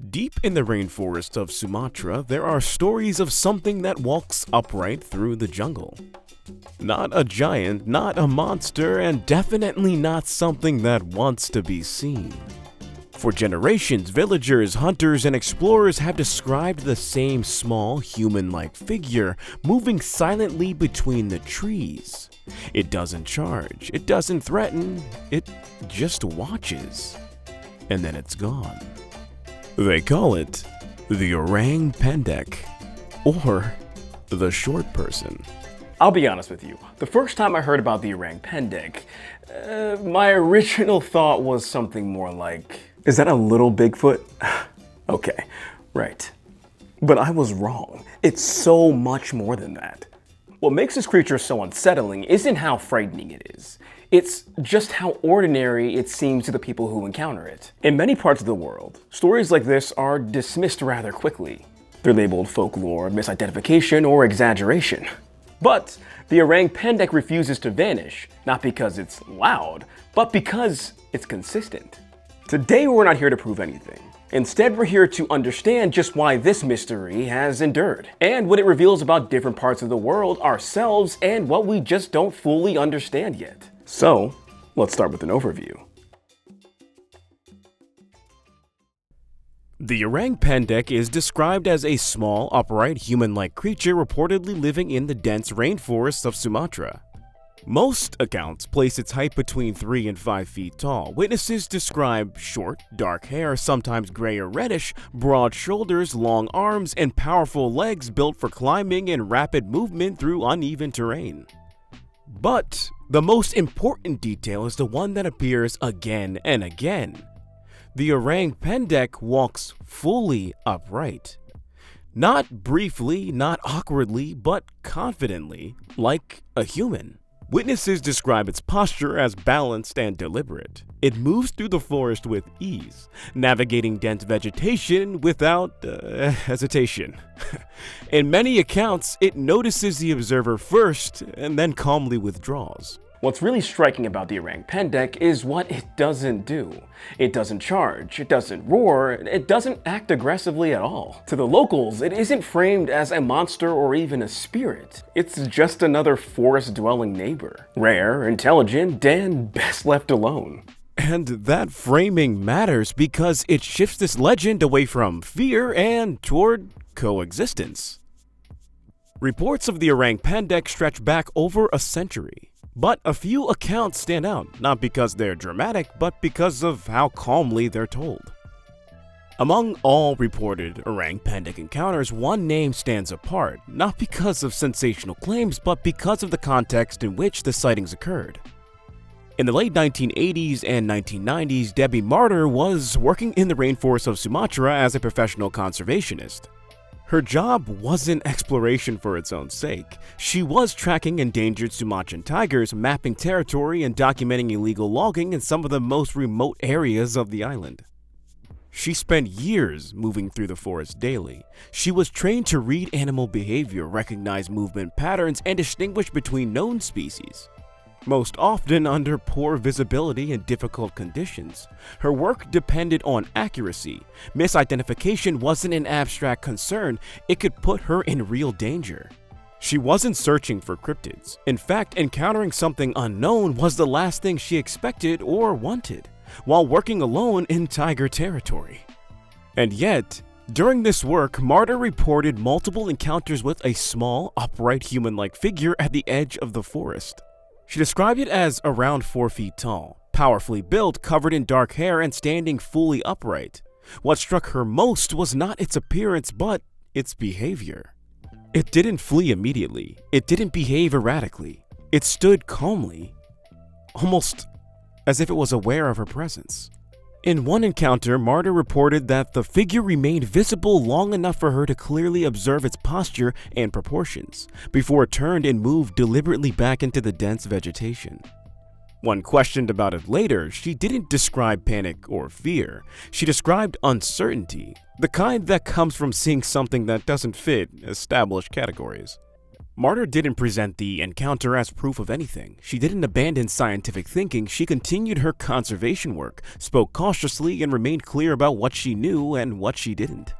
Deep in the rainforests of Sumatra, there are stories of something that walks upright through the jungle. Not a giant, not a monster, and definitely not something that wants to be seen. For generations, villagers, hunters, and explorers have described the same small, human-like figure moving silently between the trees. It doesn't charge, it doesn't threaten, it just watches. And then it's gone. They call it the Orang Pendek, or the short person. I'll be honest with you, the first time I heard about the Orang Pendek, my original thought was something more like, is that a little Bigfoot? Okay, right. But I was wrong. It's so much more than that. What makes this creature so unsettling isn't how frightening it is. It's just how ordinary it seems to the people who encounter it. In many parts of the world, stories like this are dismissed rather quickly. They're labeled folklore, misidentification, or exaggeration. But the Orang Pendek refuses to vanish, not because it's loud, but because it's consistent. Today we're not here to prove anything. Instead, we're here to understand just why this mystery has endured, and what it reveals about different parts of the world, ourselves, and what we just don't fully understand yet. So, let's start with an overview. The Orang Pendek is described as a small, upright, human-like creature reportedly living in the dense rainforests of Sumatra. Most accounts place its height between 3 and 5 feet tall. Witnesses describe short, dark hair, sometimes gray or reddish, broad shoulders, long arms, and powerful legs built for climbing and rapid movement through uneven terrain. But the most important detail is the one that appears again and again. The Orang Pendek walks fully upright. Not briefly, not awkwardly, but confidently, like a human. Witnesses describe its posture as balanced and deliberate. It moves through the forest with ease, navigating dense vegetation without hesitation. In many accounts, it notices the observer first and then calmly withdraws. What's really striking about the Orang Pendek is what it doesn't do. It doesn't charge, it doesn't roar, it doesn't act aggressively at all. To the locals, it isn't framed as a monster or even a spirit. It's just another forest-dwelling neighbor. Rare, intelligent, and best left alone. And that framing matters because it shifts this legend away from fear and toward coexistence. Reports of the Orang Pendek stretch back over a century. But a few accounts stand out, not because they're dramatic, but because of how calmly they're told. Among all reported Orang Pendek encounters, one name stands apart, not because of sensational claims, but because of the context in which the sightings occurred. In the late 1980s and 1990s, Debbie Martyr was working in the rainforests of Sumatra as a professional conservationist. Her job wasn't exploration for its own sake. She was tracking endangered Sumatran tigers, mapping territory, and documenting illegal logging in some of the most remote areas of the island. She spent years moving through the forest daily. She was trained to read animal behavior, recognize movement patterns, and distinguish between known species. Most often under poor visibility and difficult conditions. Her work depended on accuracy. Misidentification wasn't an abstract concern, it could put her in real danger. She wasn't searching for cryptids. In fact, encountering something unknown was the last thing she expected or wanted, while working alone in tiger territory. And yet, during this work, Martyr reported multiple encounters with a small, upright human-like figure at the edge of the forest. She described it as around 4 feet tall, powerfully built, covered in dark hair, and standing fully upright. What struck her most was not its appearance, but its behavior. It didn't flee immediately. It didn't behave erratically. It stood calmly, almost as if it was aware of her presence. In one encounter, Martyr reported that the figure remained visible long enough for her to clearly observe its posture and proportions, before it turned and moved deliberately back into the dense vegetation. When questioned about it later, she didn't describe panic or fear. She described uncertainty, the kind that comes from seeing something that doesn't fit established categories. Martyr didn't present the encounter as proof of anything. She didn't abandon scientific thinking, she continued her conservation work, spoke cautiously, and remained clear about what she knew and what she didn't.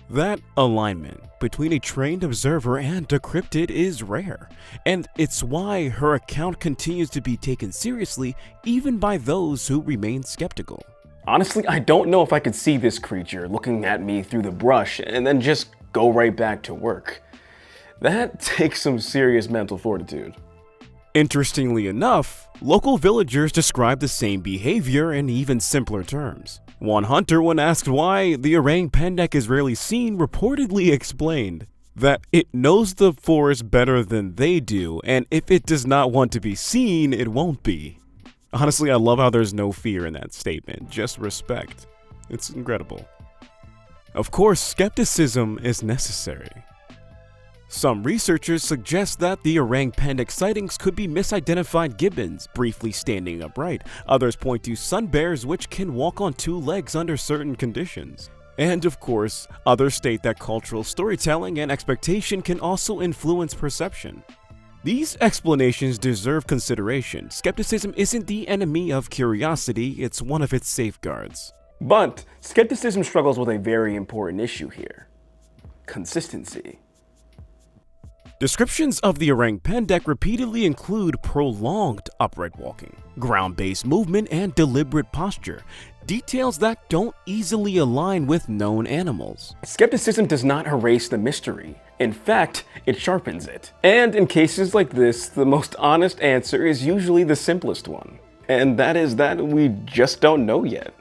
That alignment between a trained observer and a cryptid is rare, and it's why her account continues to be taken seriously even by those who remain skeptical. Honestly, I don't know if I could see this creature looking at me through the brush and then just go right back to work. That takes some serious mental fortitude. Interestingly enough, local villagers describe the same behavior in even simpler terms. One hunter, when asked why the Orang Pendek is rarely seen, reportedly explained that it knows the forest better than they do, and if it does not want to be seen, it won't be. Honestly, I love how there's no fear in that statement, just respect. It's incredible. Of course, skepticism is necessary. Some researchers suggest that the Orang Pendek sightings could be misidentified gibbons, briefly standing upright. Others point to sun bears which can walk on two legs under certain conditions. And of course, others state that cultural storytelling and expectation can also influence perception. These explanations deserve consideration. Skepticism isn't the enemy of curiosity, it's one of its safeguards. But skepticism struggles with a very important issue here: consistency. Descriptions of the Orang Pendek repeatedly include prolonged upright walking, ground-based movement, and deliberate posture, details that don't easily align with known animals. Skepticism does not erase the mystery. In fact, it sharpens it. And in cases like this, the most honest answer is usually the simplest one. And that is that we just don't know yet.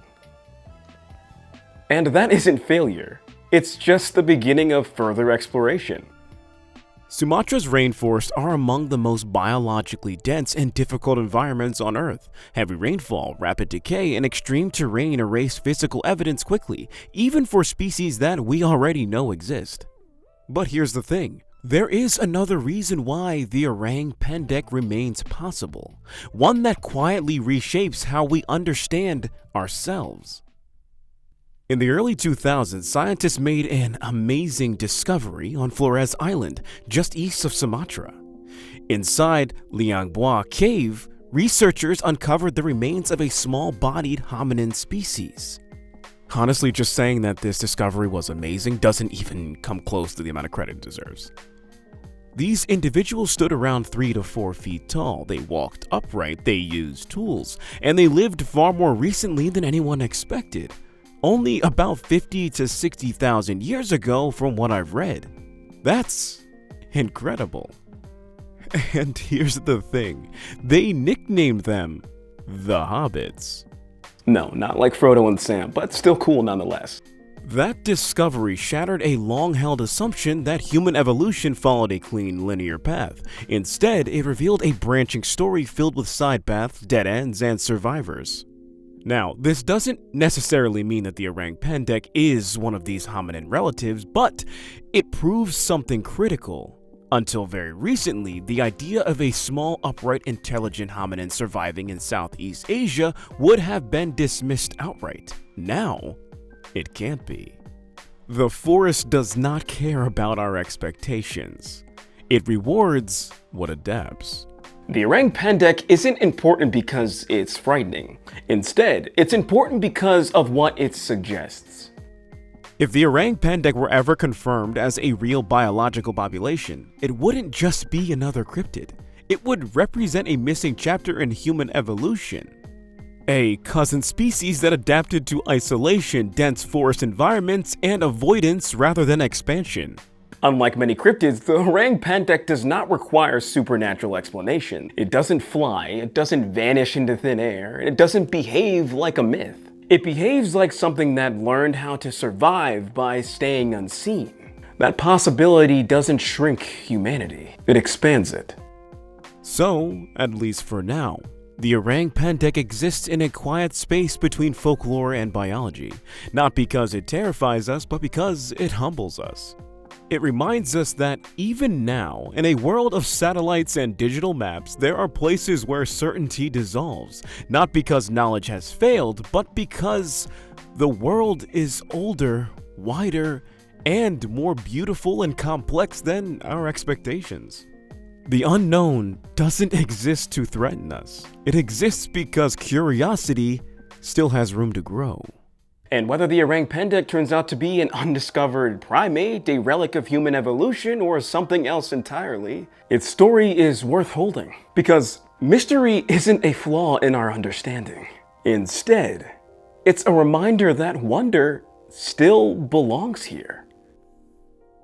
And that isn't failure. It's just the beginning of further exploration. Sumatra's rainforests are among the most biologically dense and difficult environments on Earth. Heavy rainfall, rapid decay, and extreme terrain erase physical evidence quickly, even for species that we already know exist. But here's the thing. There is another reason why the Orang Pendek remains possible, one that quietly reshapes how we understand ourselves. In the early 2000s, scientists made an amazing discovery on Flores Island, just east of Sumatra. Inside Liangboa Cave, researchers uncovered the remains of a small-bodied hominin species. Honestly, just saying that this discovery was amazing doesn't even come close to the amount of credit it deserves. These individuals stood around 3 to 4 feet tall, they walked upright, they used tools, and they lived far more recently than anyone expected. Only about 50 to 60,000 years ago from what I've read. That's incredible. And here's the thing, they nicknamed them the Hobbits. No, not like Frodo and Sam, but still cool nonetheless. That discovery shattered a long-held assumption that human evolution followed a clean, linear path. Instead, it revealed a branching story filled with side paths, dead ends, and survivors. Now, this doesn't necessarily mean that the Orang Pendek is one of these hominin relatives, but it proves something critical. Until very recently, the idea of a small, upright, intelligent hominin surviving in Southeast Asia would have been dismissed outright. Now, it can't be. The forest does not care about our expectations. It rewards what adapts. The Orang Pendek isn't important because it's frightening. Instead, it's important because of what it suggests. If the Orang Pendek were ever confirmed as a real biological population, it wouldn't just be another cryptid. It would represent a missing chapter in human evolution. A cousin species that adapted to isolation, dense forest environments, and avoidance rather than expansion. Unlike many cryptids, the Orang Pendek does not require supernatural explanation. It doesn't fly, it doesn't vanish into thin air, and it doesn't behave like a myth. It behaves like something that learned how to survive by staying unseen. That possibility doesn't shrink humanity, it expands it. So, at least for now, the Orang Pendek exists in a quiet space between folklore and biology, not because it terrifies us, but because it humbles us. It reminds us that even now, in a world of satellites and digital maps, there are places where certainty dissolves, not because knowledge has failed, but because the world is older, wider, and more beautiful and complex than our expectations. The unknown doesn't exist to threaten us. It exists because curiosity still has room to grow. And whether the Orang Pendek turns out to be an undiscovered primate, a relic of human evolution, or something else entirely, its story is worth holding. Because mystery isn't a flaw in our understanding. Instead, it's a reminder that wonder still belongs here.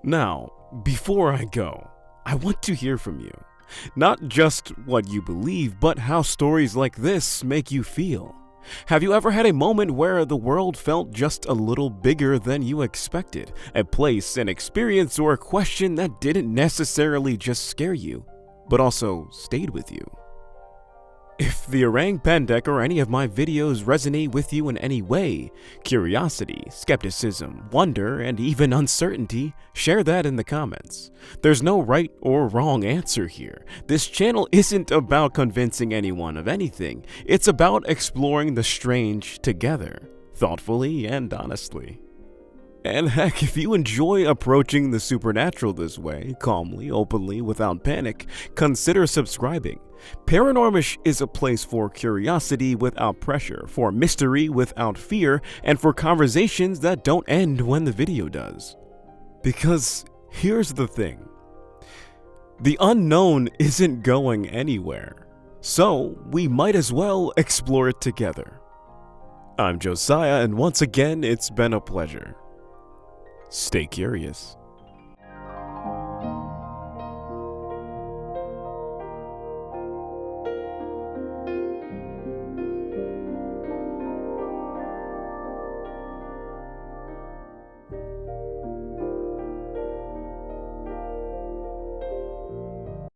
Now, before I go, I want to hear from you. Not just what you believe, but how stories like this make you feel. Have you ever had a moment where the world felt just a little bigger than you expected? A place, an experience, or a question that didn't necessarily just scare you, but also stayed with you? If the Orang Pendek or any of my videos resonate with you in any way, curiosity, skepticism, wonder, and even uncertainty, share that in the comments. There's no right or wrong answer here. This channel isn't about convincing anyone of anything. It's about exploring the strange together, thoughtfully and honestly. And heck, if you enjoy approaching the supernatural this way, calmly, openly, without panic, consider subscribing. Paranormish is a place for curiosity without pressure, for mystery without fear, and for conversations that don't end when the video does. Because here's the thing. The unknown isn't going anywhere, so we might as well explore it together. I'm Josiah, and once again, it's been a pleasure. Stay curious.